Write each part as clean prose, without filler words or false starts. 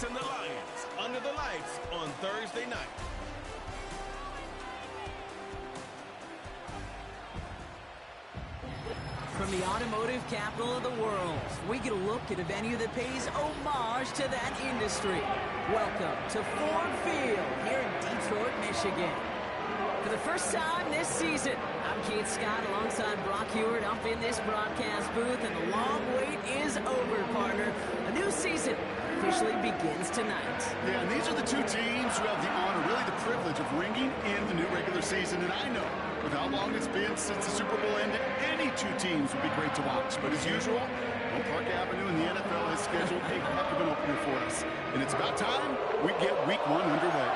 Saints and the Lions under the lights on Thursday night. From the automotive capital of the world, we get a look at a venue that pays homage to that industry. Welcome to Ford Field here in Detroit, Michigan. For the first time this season, I'm Keith Scott alongside Brock Hewitt up in this broadcast booth, and the long wait is over, partner. A new season officially begins tonight. Yeah, and these are the two teams who have the honor, really the privilege of ringing in the new regular season. And I know, with how long it's been since the Super Bowl ended, any two teams would be great to watch. But as usual, Park Avenue and the NFL has scheduled a heck of an opener for us. And it's about time we get Week 1 underway.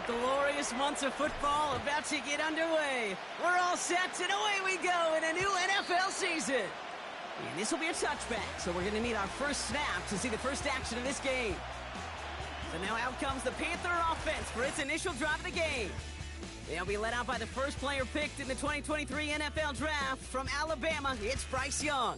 Glorious months of football about to get underway. We're all set, and away we go in a new NFL season. And this will be a touchback, so we're going to need our first snap to see the first action of this game. So now out comes the Panther offense for its initial drive of the game. They'll be led out by the first player picked in the 2023 NFL Draft from Alabama. It's Bryce Young.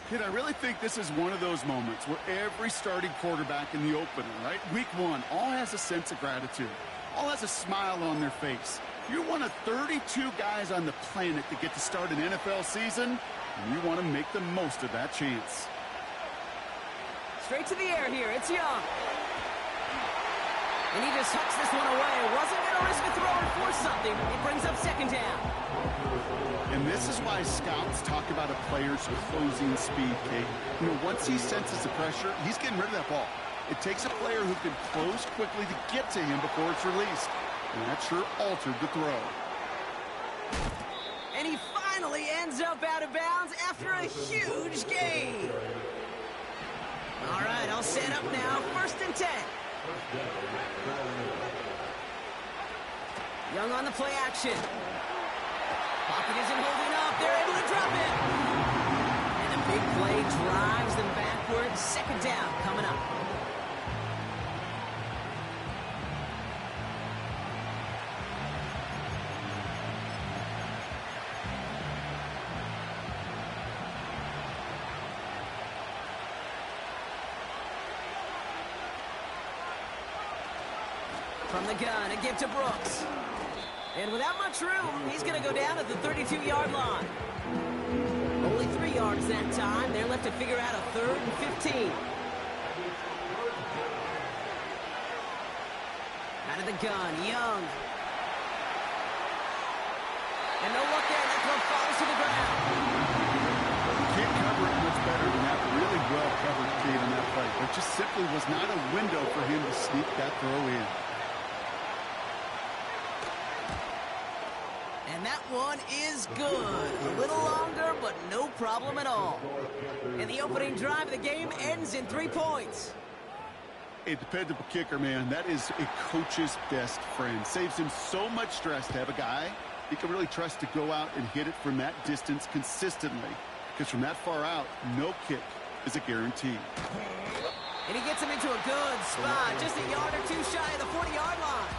Kid, I really think this is one of those moments where every starting quarterback in the opener, right, Week 1, all has a sense of gratitude. All has a smile on their face. You're one of 32 guys on the planet that get to start an NFL season, and you want to make the most of that chance. Straight to the air here. It's Young. And he just hucks this one away. Wasn't going to risk a throw and force something. It brings up second down. And this is why scouts talk about a player's closing speed, Kate. You know, once he senses the pressure, he's getting rid of that ball. It takes a player who can close quickly to get to him before it's released. And that sure altered the throw. And he finally ends up out of bounds after a huge gain. All right, I'll set up now. 1st and 10. Young on the play action. Pocket isn't holding up. They're able to drop it. And a big play drives them backwards. Second down coming up. From the gun, a give to Brooks. And without much room, he's going to go down at the 32-yard line. Only 3 yards that time. They're left to figure out a 3rd and 15. Out of the gun, Young. And no look there. That throw falls to the ground. You can't cover it much better than that. Really well covered, Kate, on that play. There just simply was not a window for him to sneak that throw in. And that one is good. A little longer, but no problem at all. And the opening drive of the game ends in 3 points. A dependable kicker, man. That is a coach's best friend. Saves him so much stress to have a guy he can really trust to go out and hit it from that distance consistently. Because from that far out, no kick is a guarantee. And he gets him into a good spot, just a yard or 2 shy of the 40-yard line.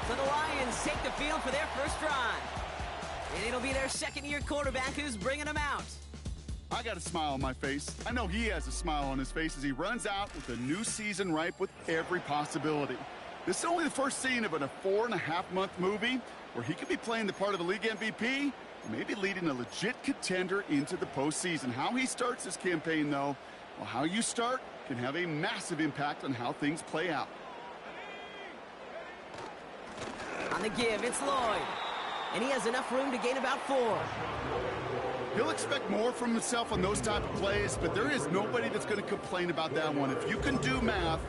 So the Lions take the field for their first drive. And it'll be their second-year quarterback who's bringing them out. I got a smile on my face. I know he has a smile on his face as he runs out with a new season ripe with every possibility. This is only the first scene of a 4.5-month movie where he could be playing the part of a league MVP, maybe leading a legit contender into the postseason. How he starts this campaign, though, well, how you start can have a massive impact on how things play out. On the give, it's Lloyd. And he has enough room to gain about 4. He'll expect more from himself on those type of plays, but there is nobody that's going to complain about that one. If you can do math,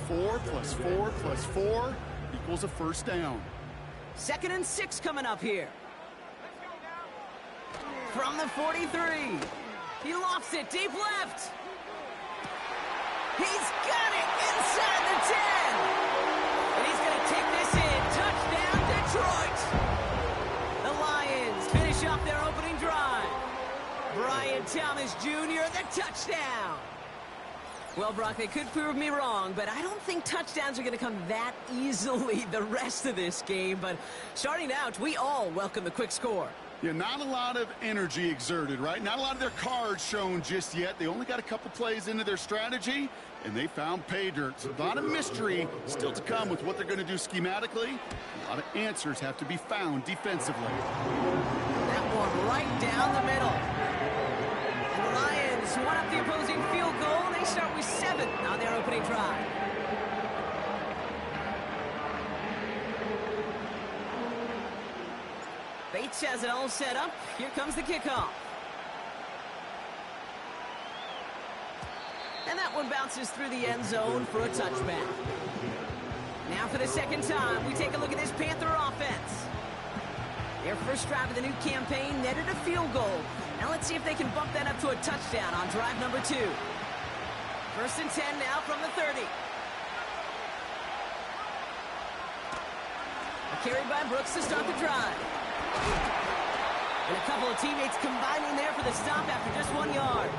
4 plus 4 plus 4 equals a first down. 2nd and 6 coming up here. From the 43. He lofts it deep left. He's got it inside the 10. And he's going to take this in. Touchdown, Detroit. The Lions finish off their opening drive. Brian Thomas Jr., the touchdown. Well, Brock, they could prove me wrong, but I don't think touchdowns are going to come that easily the rest of this game. But starting out, we all welcome the quick score. Yeah, not a lot of energy exerted, right? Not a lot of their cards shown just yet. They only got a couple plays into their strategy, and they found pay dirt. So a lot of mystery still to come with what they're going to do schematically. A lot of answers have to be found defensively. That one right down the middle. And the Lions won up the opposing field goal. They start with 7 on their opening drive. Bates has it all set up. Here comes the kickoff. And that one bounces through the end zone for a touchback. Now for the second time, we take a look at this Panther offense. Their first drive of the new campaign netted a field goal. Now let's see if they can bump that up to a touchdown on drive number 2. First and 10 now from the 30. A carry by Brooks to start the drive. And a couple of teammates combining there for the stop after just 1 yard.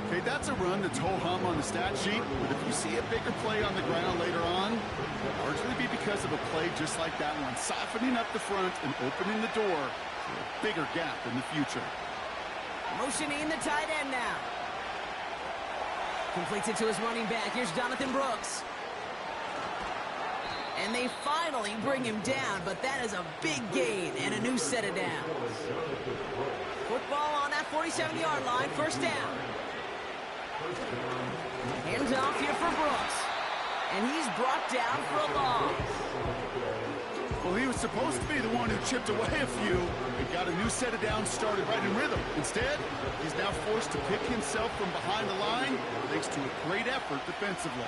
Okay, that's a run that's ho-hum on the stat sheet, but if you see a bigger play on the ground later on, it'll largely be because of a play just like that one, softening up the front and opening the door for a bigger gap in the future. Motioning the tight end now. Completes it to his running back. Here's Jonathan Brooks. And they finally bring him down, but that is a big gain and a new set of downs. Football on that 47-yard line, first down. Hands off here for Brooks. And he's brought down for a loss. Well, he was supposed to be the one who chipped away a few and got a new set of downs started right in rhythm. Instead, he's now forced to pick himself from behind the line thanks to a great effort defensively.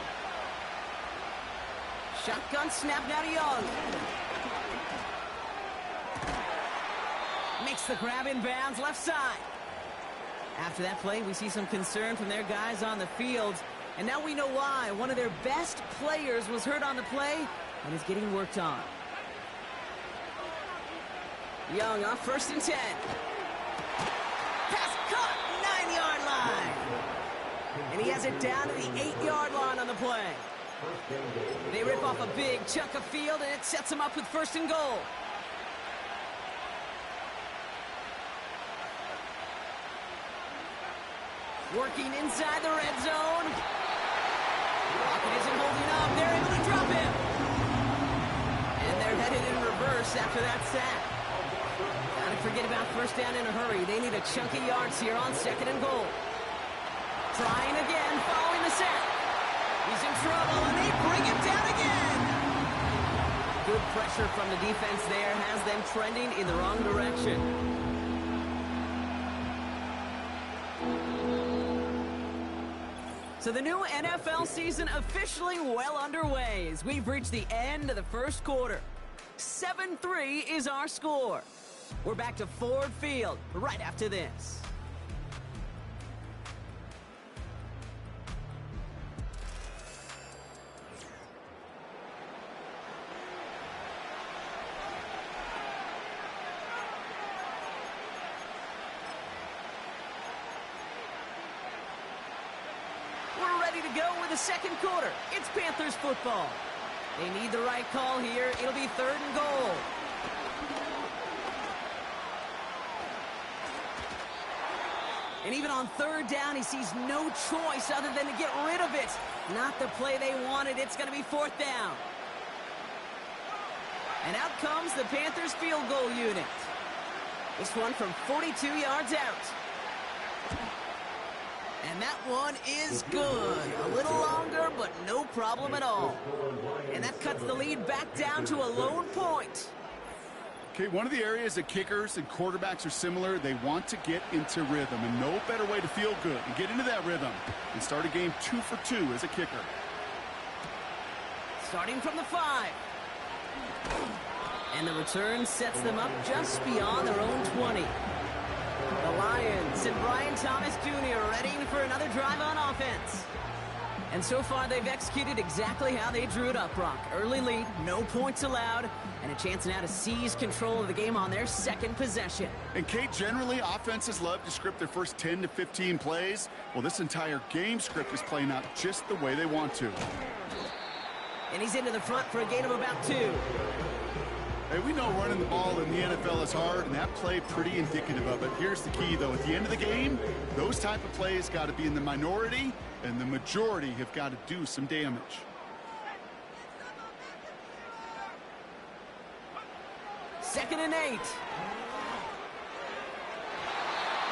Shotgun snap now to Young. Makes the grab in bounds left side. After that play, we see some concern from their guys on the field. And now we know why. One of their best players was hurt on the play and is getting worked on. Young off first and 10. Pass caught, 9-yard line. And he has it down to the 8-yard line on the play. They rip off a big chunk of field, and it sets them up with first and goal. Working inside the red zone. Rocket isn't holding up. They're able to drop him. And they're headed in reverse after that sack. Gotta forget about first down in a hurry. They need a chunk of yards here on second and goal. Trying again following the sack. He's in trouble, and they bring him down again. Good pressure from the defense there has them trending in the wrong direction. So the new NFL season officially well underway as we've reached the end of the first quarter. 7-3 is our score. We're back to Ford Field right after this. To go with the second quarter. It's Panthers football. They need the right call here. It'll be third and goal. And even on third down, he sees no choice other than to get rid of it. Not the play they wanted. It's going to be fourth down. And out comes the Panthers field goal unit. This one from 42 yards out. And that one is good. A little longer, but no problem at all. And that cuts the lead back down to a lone point. Okay, one of the areas that kickers and quarterbacks are similar, they want to get into rhythm. And no better way to feel good and get into that rhythm and start a game 2 for 2 as a kicker. Starting from the 5. And the return sets them up just beyond their own 20. The Lions and Brian Thomas Jr. ready for another drive on offense. And so far, they've executed exactly how they drew it up, Brock. Early lead, no points allowed, and a chance now to seize control of the game on their second possession. And, Kate, generally, offenses love to script their first 10 to 15 plays. Well, this entire game script is playing out just the way they want to. And he's into the front for a gain of about 2. Hey, we know running the ball in the NFL is hard, and that play pretty indicative of it. Here's the key, though. At the end of the game, those type of plays got to be in the minority, and the majority have got to do some damage. Second and 8.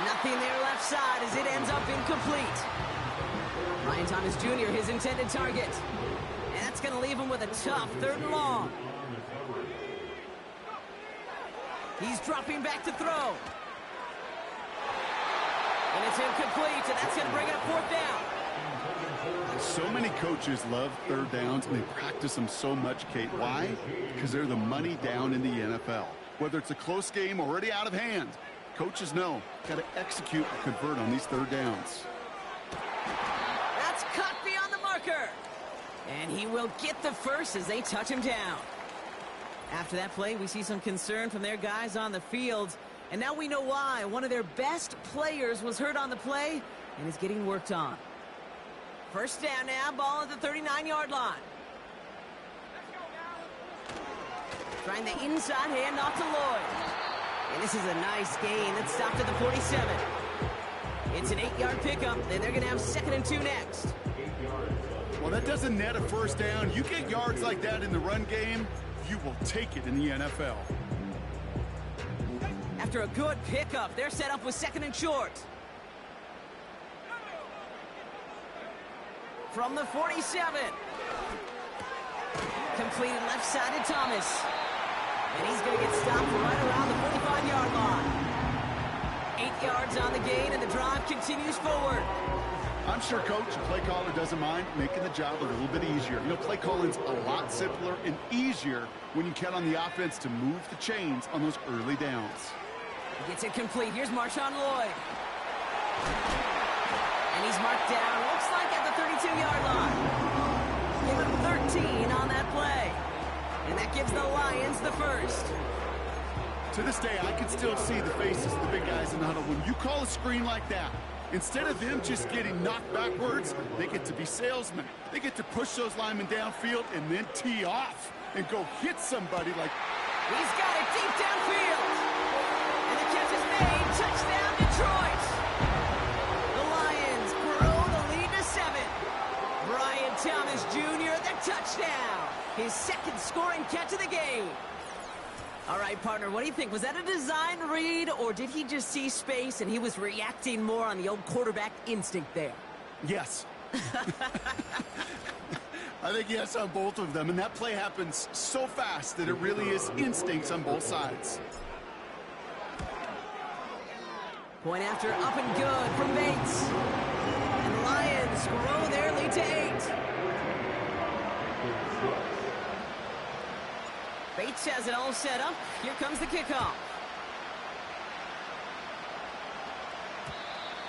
Nothing there left side as it ends up incomplete. Ryan Thomas Jr., his intended target. And that's going to leave him with a tough 3rd and long. He's dropping back to throw. And it's incomplete, and that's going to bring up 4th down. So many coaches love 3rd downs, and they practice them so much, Kate. Why? Because they're the money down in the NFL. Whether it's a close game already out of hand, coaches know, got to execute and convert on these 3rd downs. That's cut beyond the marker. And he will get the first as they touch him down. After that play, we see some concern from their guys on the field. And now we know why. One of their best players was hurt on the play and is getting worked on. First down now, ball at the 39-yard line. Trying the inside handoff to Lloyd. And this is a nice gain that stopped at the 47. It's an 8-yard pickup, and they're going to have 2nd and 2 next. Well, that doesn't net a first down. You get yards like that in the run game, you will take it in the NFL. After a good pickup, they're set up with 2nd and short. From the 47. Completed left side to Thomas. And he's going to get stopped right around the 45-yard line. 8 yards on the gain, and the drive continues forward. I'm sure Coach, play caller, doesn't mind making the job a little bit easier. You know, play calling's a lot simpler and easier when you count on the offense to move the chains on those early downs. He gets it complete. Here's Marshawn Lloyd. And he's marked down, looks like at the 32-yard line. Give him 13 on that play. And that gives the Lions the first. To this day, I can still see the faces of the big guys in the huddle. When you call a screen like that, instead of them just getting knocked backwards, they get to be salesmen. They get to push those linemen downfield and then tee off and go hit somebody like... He's got it deep downfield. And the catch is made. Touchdown, Detroit. The Lions grow the lead to 7. Brian Thomas Jr., the touchdown. His 2nd scoring catch of the game. All right, partner, what do you think? Was that a design read, or did he just see space and he was reacting more on the old quarterback instinct there? Yes. I think yes on both of them, and that play happens so fast that it really is instincts on both sides. Point after, up and good from Bates. And the Lions grow their lead to 8. Bates has it all set up. Here comes the kickoff.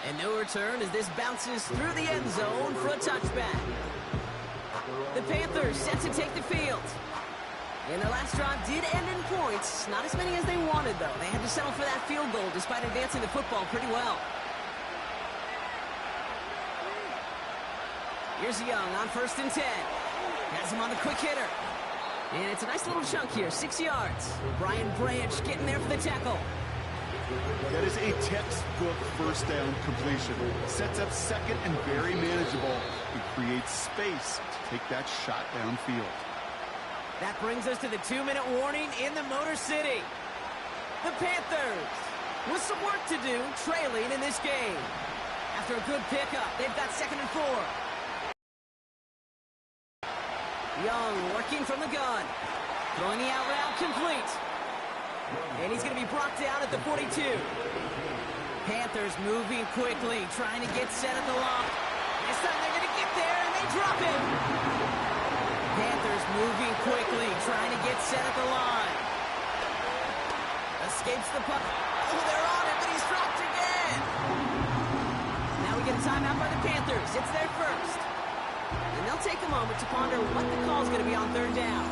And no return as this bounces through the end zone for a touchback. The Panthers set to take the field. And their last drive did end in points. Not as many as they wanted, though. They had to settle for that field goal despite advancing the football pretty well. Here's Young on 1st and 10. Has him on the quick hitter. And it's a nice little chunk here, 6 yards. Brian Branch getting there for the tackle. That is a textbook first down completion. Sets up 2nd and very manageable and creates space to take that shot downfield. That brings us to the 2-minute warning in the Motor City. The Panthers, with some work to do, trailing in this game. After a good pickup, they've got 2nd and 4. Young working from the gun. Throwing the out route complete. And he's going to be brought down at the 42. Panthers moving quickly, trying to get set at the line. This time they're going to get there, and they drop it. Panthers moving quickly, trying to get set at the line. Escapes the puck. Oh, they're on it, but he's dropped again. Now we get a timeout by the Panthers. It's their first. And they'll take a moment to ponder what the call is going to be on 3rd down.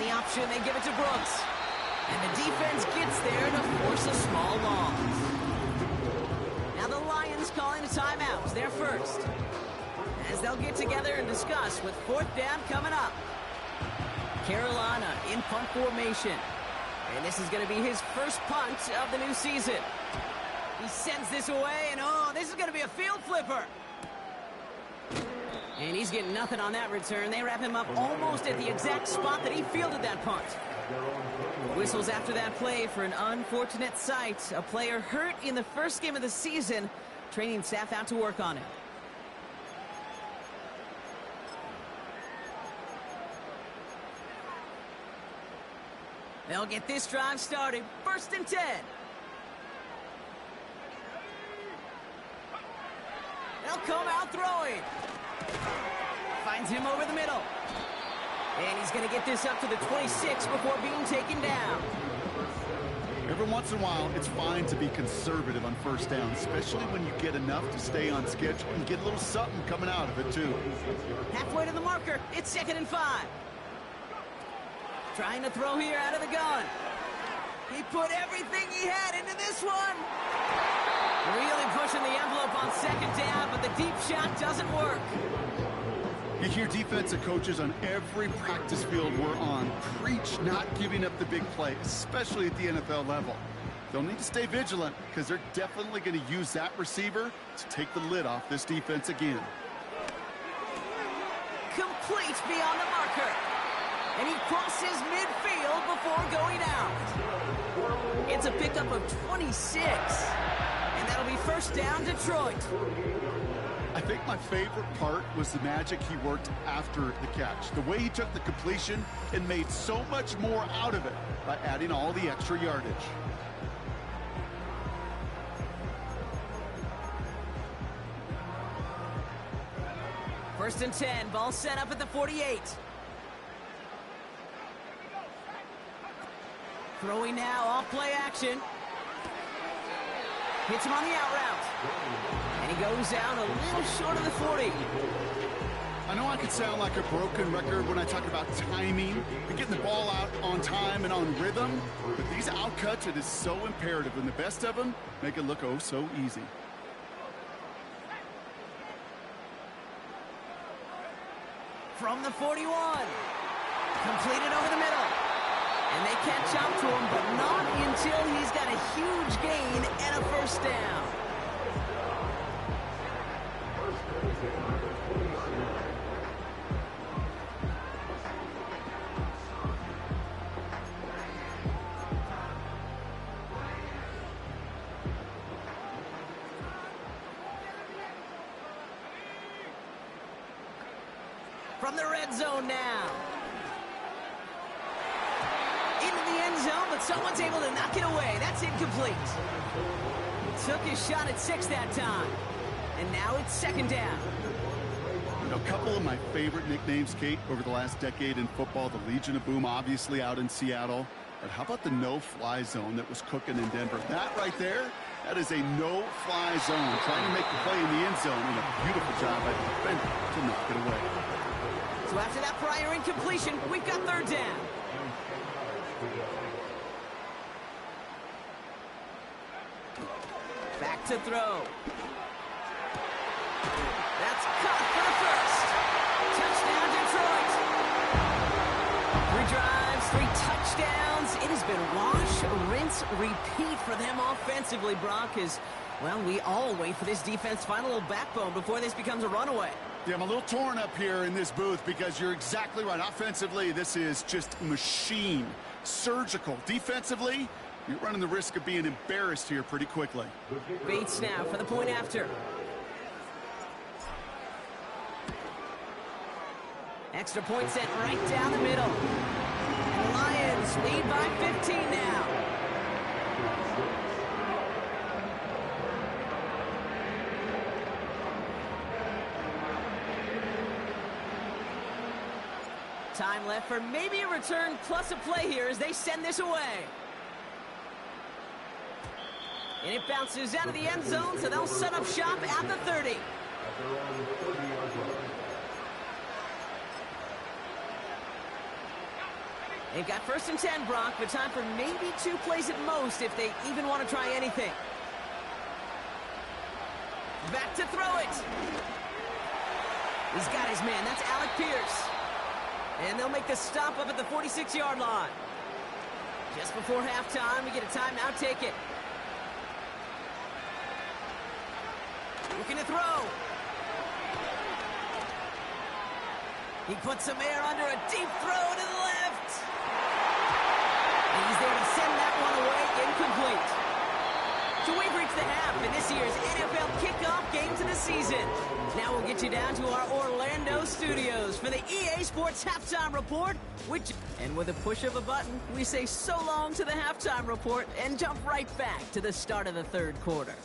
the option, they give it to Brooks. And the defense gets there to force a small loss. Now the Lions calling a timeout. They're first. As they'll get together and discuss with fourth down coming up. Carolina in punt formation. And this is going to be his first punt of the new season. He sends this away, and oh, this is going to be a field flipper. And he's getting nothing on that return. They wrap him up almost at the exact spot that he fielded that punt. Whistles after that play for an unfortunate sight. A player hurt in the first game of the season. Training staff out to work on it. They'll get this drive started. 1st and 10. They'll come out throwing. Finds him over the middle. And he's going to get this up to the 26 before being taken down. Every once in a while, it's fine to be conservative on first down, especially when you get enough to stay on schedule and get a little something coming out of it, too. Halfway to the marker. It's 2nd and 5. Trying to throw here out of the gun. He put everything he had into this one. Really pushing the envelope on 2nd down, but the deep shot doesn't work. You hear defensive coaches on every practice field we're on preach not giving up the big play, especially at the NFL level. They'll need to stay vigilant because they're definitely going to use that receiver to take the lid off this defense again. Complete beyond the marker. And he crosses midfield before going out. It's a pickup of 26. And that'll be 1st down, Detroit. I think my favorite part was the magic he worked after the catch. The way he took the completion and made so much more out of it by adding all the extra yardage. First and 10, ball set up at the 48. Throwing now, off play action. Hits him on the out route. And he goes down a little short of the 40. I know I could sound like a broken record when I talk about timing and getting the ball out on time and on rhythm, but these outcuts, it is so imperative, and the best of them make it look oh so easy. From the 41. Completed over the middle. And they catch up to him, but not until he's got a huge gain and a 1st down. From the red zone now. Into the end zone, but someone's able to knock it away. That's incomplete. Took his shot at 6 that time. And now it's 2nd down. You know, a couple of my favorite nicknames, Kate, over the last decade in football. The Legion of Boom, obviously, out in Seattle. But how about the no-fly zone that was cooking in Denver? That right there, that is a no-fly zone. Trying to make the play in the end zone, and a beautiful job by the defender to knock it away. So after that prior incompletion, we've got 3rd down. Back to throw. That's caught for the 1st. Touchdown, Detroit. 3 drives, 3 touchdowns. It has been wash, rinse, repeat for them offensively, Brock, as, well, we all wait for this defense to find a little backbone before this becomes a runaway. Yeah, I'm a little torn up here in this booth because you're exactly right. Offensively, this is just machine. Surgical. Defensively, you're running the risk of being embarrassed here pretty quickly. Bates now for the point after. Extra point set right down the middle. And the Lions lead by 15 now. Time left for maybe a return plus a play here as they send this away. And it bounces out of the end zone, so they'll set up shop at the 30. They've got 1st and 10, Brock, but time for maybe 2 plays at most if they even want to try anything. Back to throw it. He's got his man. That's Alec Pierce. And they'll make the stop up at the 46-yard line. Just before halftime, we get a timeout. Take it. Looking to throw. He puts some air under a deep throw to the left. And he's there to send that one away, incomplete. So we've reached the half in this year's NFL kickoff game to the season. Now we'll get you down to our Orlando studios for the EA Sports Halftime Report, and with a push of a button, we say so long to the Halftime Report and jump right back to the start of the 3rd quarter.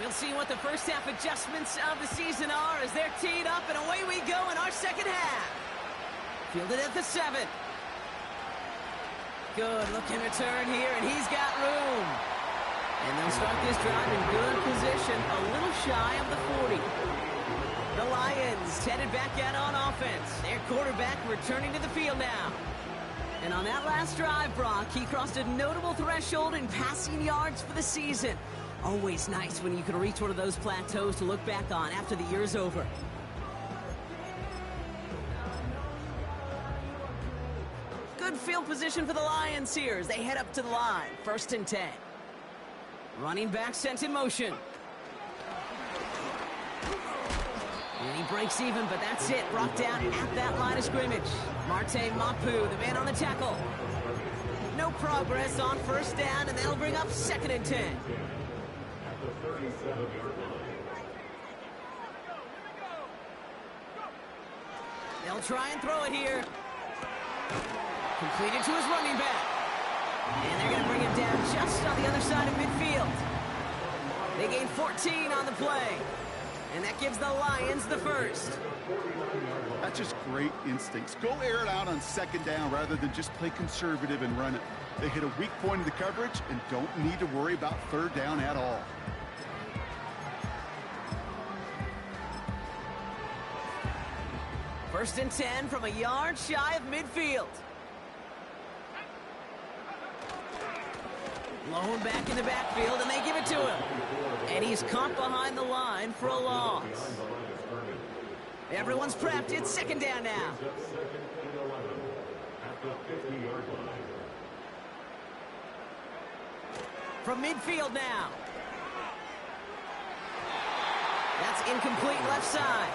We'll see what the first half adjustments of the season are as they're teed up, and away we go in our second half. Fielded at the 7. Good looking return here, and he's got room. And they'll start this drive in good position, a little shy of the 40. The Lions headed back out on offense. Their quarterback returning to the field now. And on that last drive, Brock, he crossed a notable threshold in passing yards for the season. Always nice when you can reach one of those plateaus to look back on after the year's over. Good field position for the Lions here as they head up to the line. 1st and 10. Running back sent in motion. And he breaks even, but that's it. Brought down at that line of scrimmage. Marte Mapu, the man on the tackle. No progress on 1st down, and that'll bring up 2nd and 10. They'll try and throw it here. Completed to his running back. And they're going to bring him down just on the other side of midfield. They gain 14 on the play. And that gives the Lions the 1st. That's just great instincts. Go air it out on 2nd down rather than just play conservative and run it. They hit a weak point of the coverage and don't need to worry about 3rd down at all. First and 10 from a yard shy of midfield. Blown back in the backfield, and they give it to him. And he's caught behind the line for a loss. Everyone's prepped. It's 2nd down now. From midfield now. That's incomplete left side.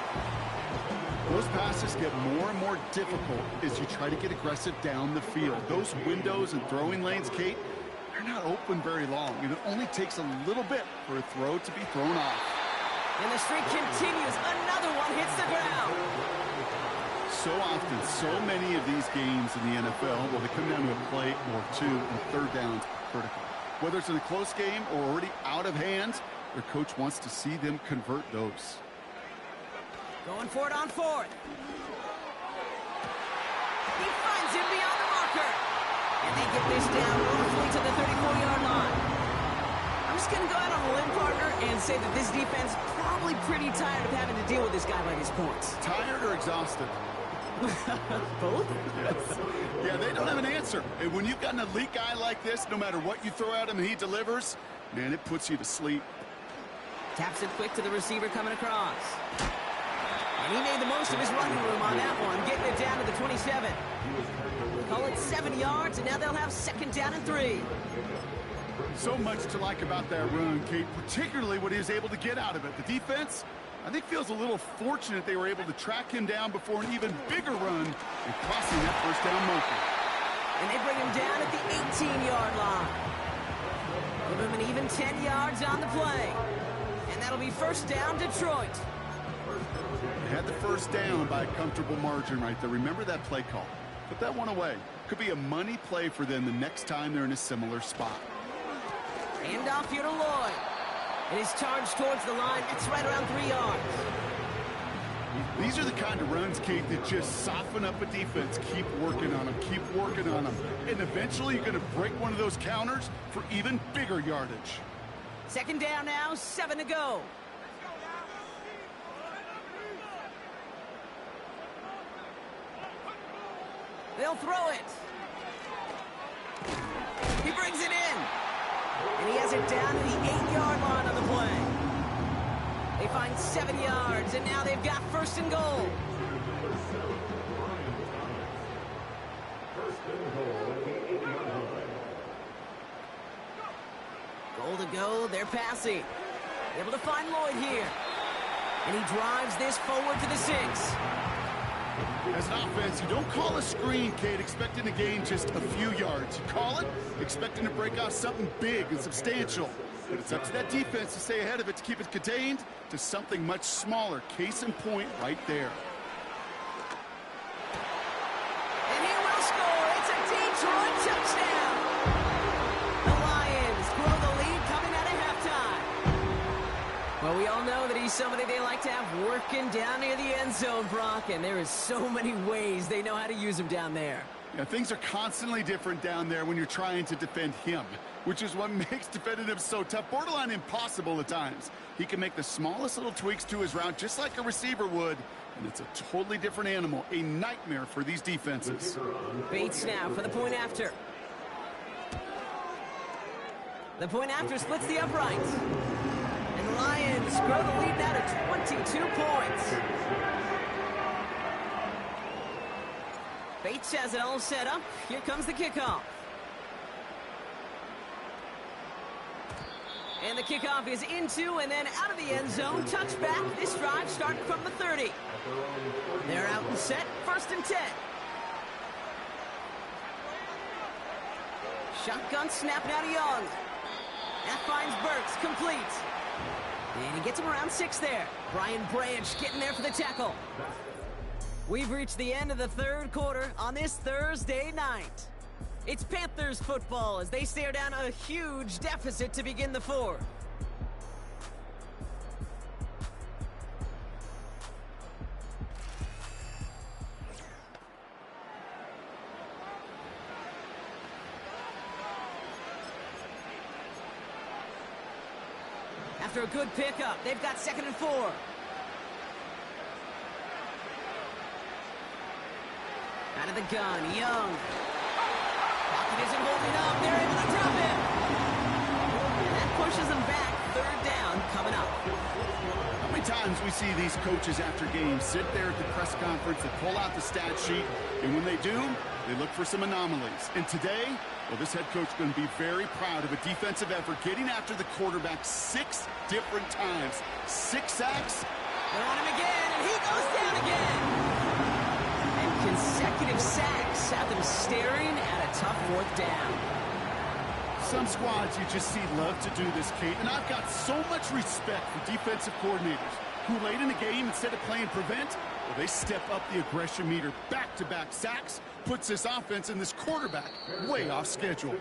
Those passes get more and more difficult as you try to get aggressive down the field. Those windows and throwing lanes, Kate, they're not open very long, and it only takes a little bit for a throw to be thrown off. And the streak continues. Another one hits the ground. So often, so many of these games in the NFL, well, they come down to a play or 2, and 3rd downs are critical. Whether it's in a close game or already out of hand, their coach wants to see them convert those. Going for it on 4th. He finds him beyond the marker. And they get this down roughly to the 34-yard line. I'm just going to go out on a limb, partner, and say that this defense is probably pretty tired of having to deal with this guy by these points. Tired or exhausted? Both? Yes. Yeah, they don't have an answer. And when you've got an elite guy like this, no matter what you throw at him and he delivers, man, it puts you to sleep. Taps it quick to the receiver coming across. And he made the most of his running room on that one, getting it down to the 27. Call it 7 yards, and now they'll have 2nd down and 3. So much to like about that run, Kate, particularly what he was able to get out of it. The defense, I think, feels a little fortunate they were able to track him down before an even bigger run and crossing that 1st down marker. And they bring him down at the 18-yard line. Give him an even 10 yards on the play. And that'll be 1st down, Detroit. They had the 1st down by a comfortable margin right there. Remember that play call. Put that one away. Could be a money play for them the next time they're in a similar spot. Hand off here to Lloyd. It is charged towards the line. It's right around 3 yards. These are the kind of runs, Kate, that just soften up a defense. Keep working on them. Keep working on them. And eventually you're going to break one of those counters for even bigger yardage. 2nd down now, 7 to go. They'll throw it. He brings it in. And he has it down to the 8-yard line on the play. They find 7 yards, and now they've got first and goal. Goal to go, they're passing. Able to find Lloyd here. And he drives this forward to the 6. As an offense, you don't call a screen, Kate, expecting to gain just a few yards. You call it expecting to break off something big and substantial. But it's up to that defense to stay ahead of it, to keep it contained to something much smaller. Case in point right there. And he will score. It's a Detroit touchdown. The Lions grow the lead coming out of halftime. Well, we all know that he's somebody they like to have working down near the end zone, Brock, and there is so many ways they know how to use him down there. Yeah, things are constantly different down there when you're trying to defend him, which is what makes defending him so tough, borderline impossible at times. He can make the smallest little tweaks to his route just like a receiver would, and it's a totally different animal, a nightmare for these defenses. Bates now for the point after. The point after splits the uprights. And the Lions grow the lead now to 22 points. Bates has it all set up. Here comes the kickoff. And the kickoff is into and then out of the end zone. Touchback. This drive starting from the 30. They're out and set. First and 10. Shotgun snap now to Young. That finds Burks. Complete. And he gets him around 6 there. Brian Branch getting there for the tackle. We've reached the end of the third quarter on this Thursday night. It's Panthers football as they stare down a huge deficit to begin the fourth. After a good pickup, they've got 2nd and 4. Out of the gun, Young. Pocket isn't holding up. They're able to drop him. And that pushes them back. 3rd down coming up. How many times we see these coaches after games sit there at the press conference and pull out the stat sheet, and when they do, they look for some anomalies. And today, well, this head coach is going to be very proud of a defensive effort getting after the quarterback 6 different times. 6 sacks. They're on him again, and he goes down again. Consecutive sacks have them staring at a tough 4th down. Some squads you just see love to do this, Kate, and I've got so much respect for defensive coordinators who late in the game, instead of playing prevent, well, they step up the aggression meter. Back-to-back sacks puts this offense and this quarterback way off schedule.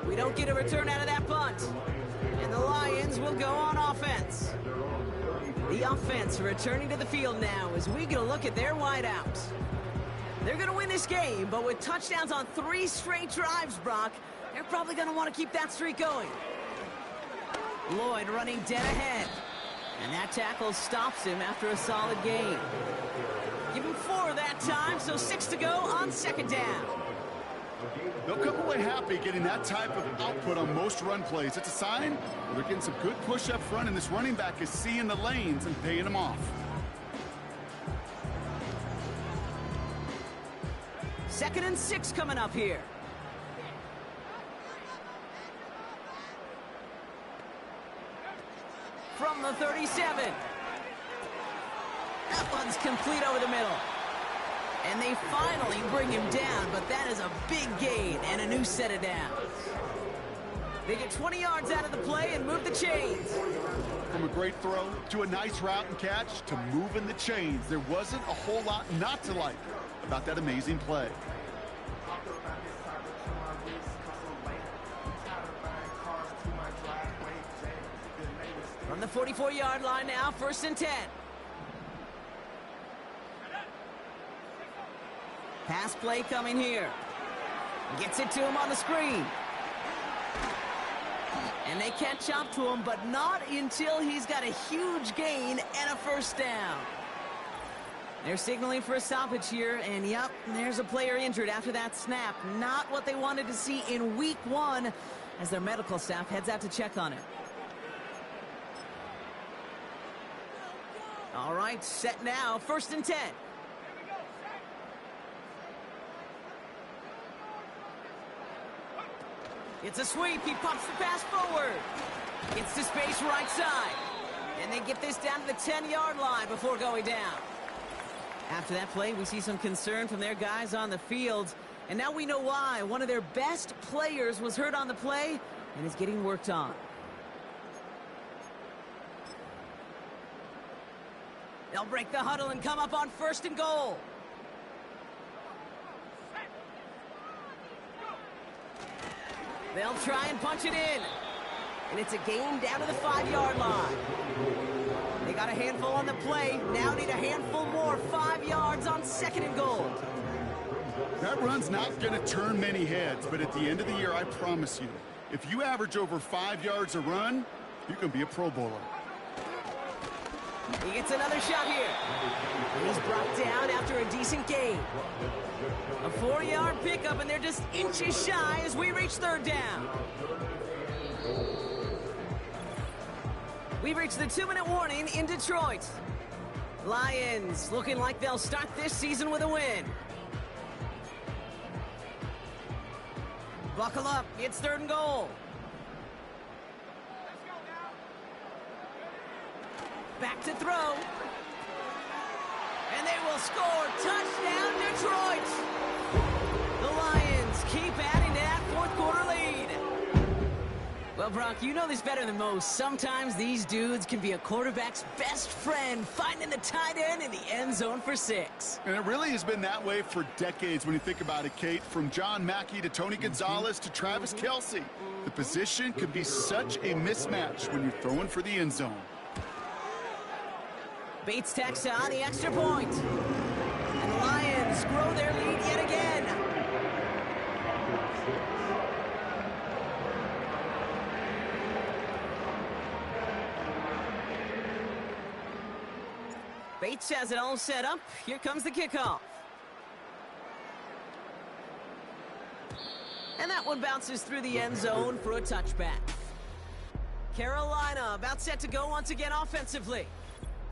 We don't get a return out of that punt, and the Lions will go on offense. The offense returning to the field now as we get a look at their wideouts. They're going to win this game, but with touchdowns on 3 straight drives, Brock, they're probably going to want to keep that streak going. Lloyd running dead ahead. And that tackle stops him after a solid gain. Give him 4 that time, so 6 to go on 2nd down. They'll come away happy getting that type of output on most run plays. It's a sign that they're getting some good push up front, and this running back is seeing the lanes and paying them off. 2nd and 6 coming up here. From the 37. That one's complete over the middle. And they finally bring him down, but that is a big gain and a new set of downs. They get 20 yards out of the play and move the chains. From a great throw to a nice route and catch to moving the chains, there wasn't a whole lot not to like about that amazing play. From the 44-yard line now, 1st and 10. Pass play coming here. Gets it to him on the screen. And they catch up to him, but not until he's got a huge gain and a 1st down. They're signaling for a stoppage here, and yep, there's a player injured after that snap. Not what they wanted to see in week 1 as their medical staff heads out to check on him. All right, set now, 1st and 10. It's a sweep, he pops the pass forward. Gets to space right side. And they get this down to the 10-yard line before going down. After that play, we see some concern from their guys on the field. And now we know why. One of their best players was hurt on the play and is getting worked on. They'll break the huddle and come up on 1st and goal. They'll try and punch it in. And it's a gain down to the 5-yard line. They got a handful on the play. Now need a handful more. 5 yards on 2nd and goal. That run's not going to turn many heads, but at the end of the year, I promise you, if you average over 5 yards a run, you can be a Pro Bowler. He gets another shot here. He's brought down after a decent gain. A 4-yard pickup, and they're just inches shy as we reach 3rd down. We've reached the 2-minute warning in Detroit. Lions looking like they'll start this season with a win. Buckle up, it's 3rd and goal. Back to throw. And they will score. Touchdown, Detroit. The Lions keep adding to that 4th quarter lead. Well, Brock, you know this better than most. Sometimes these dudes can be a quarterback's best friend, finding the tight end in the end zone for 6. And it really has been that way for decades when you think about it, Kate. From John Mackey to Tony Gonzalez to Travis Kelce. The position can be such a mismatch when you're throwing for the end zone. Bates tacks on the extra point. And the Lions grow their lead yet again. Bates has it all set up. Here comes the kickoff. And that one bounces through the end zone for a touchback. Carolina about set to go once again offensively.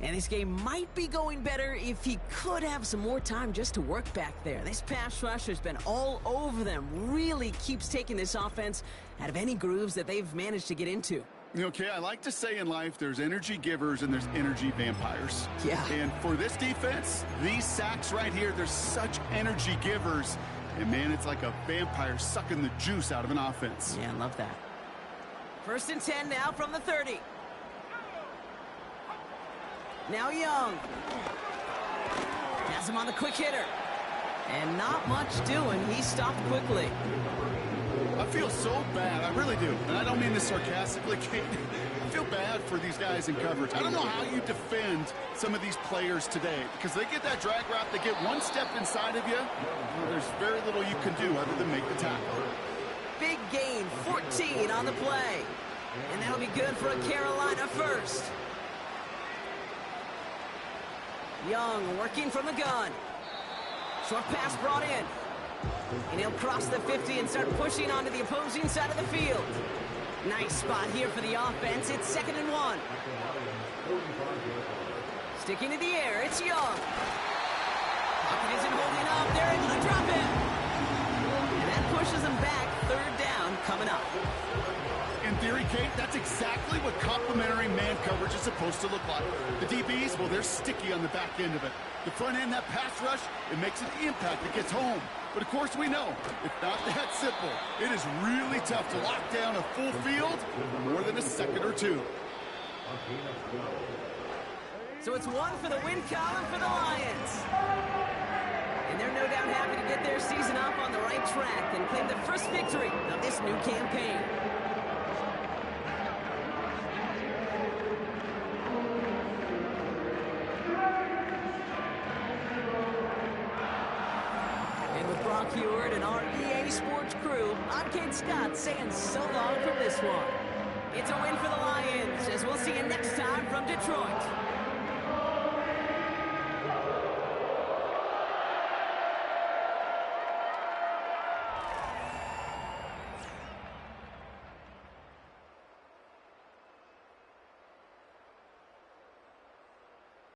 And this game might be going better if he could have some more time just to work back there. This pass rush has been all over them. Really keeps taking this offense out of any grooves that they've managed to get into. Okay, I like to say in life there's energy givers and there's energy vampires. Yeah. And for this defense, these sacks right here, they're such energy givers. And, man, it's like a vampire sucking the juice out of an offense. Yeah, I love that. 1st and 10 now from the 30. Now Young. Has him on the quick hitter. And not much doing. He stopped quickly. I feel so bad. I really do. And I don't mean this sarcastically, Kate. I feel bad for these guys in coverage. I don't know how you defend some of these players today because they get that drag route, they get one step inside of you. Well, there's very little you can do other than make the tackle. Big gain, 14 on the play. And that'll be good for a Carolina first. Young working from the gun. Short pass brought in. And he'll cross the 50 and start pushing onto the opposing side of the field. Nice spot here for the offense. It's 2nd and 1. Sticking to the air, it's Young. Pocket isn't holding up. They're able to drop him. And that pushes him back. 3rd down coming up. In theory, Kate, that's exactly what complementary man coverage is supposed to look like. The DBs, well, they're sticky on the back end of it. The front end, that pass rush, it makes an impact. It gets home. But, of course, we know it's not that simple. It is really tough to lock down a full field for more than a second or two. So it's 1 for the win column for the Lions. And they're no doubt happy to get their season up on the right track and claim the first victory of this new campaign. Heward and our EA Sports crew, I'm Kate Scott saying so long from this one. It's a win for the Lions, as we'll see you next time from Detroit.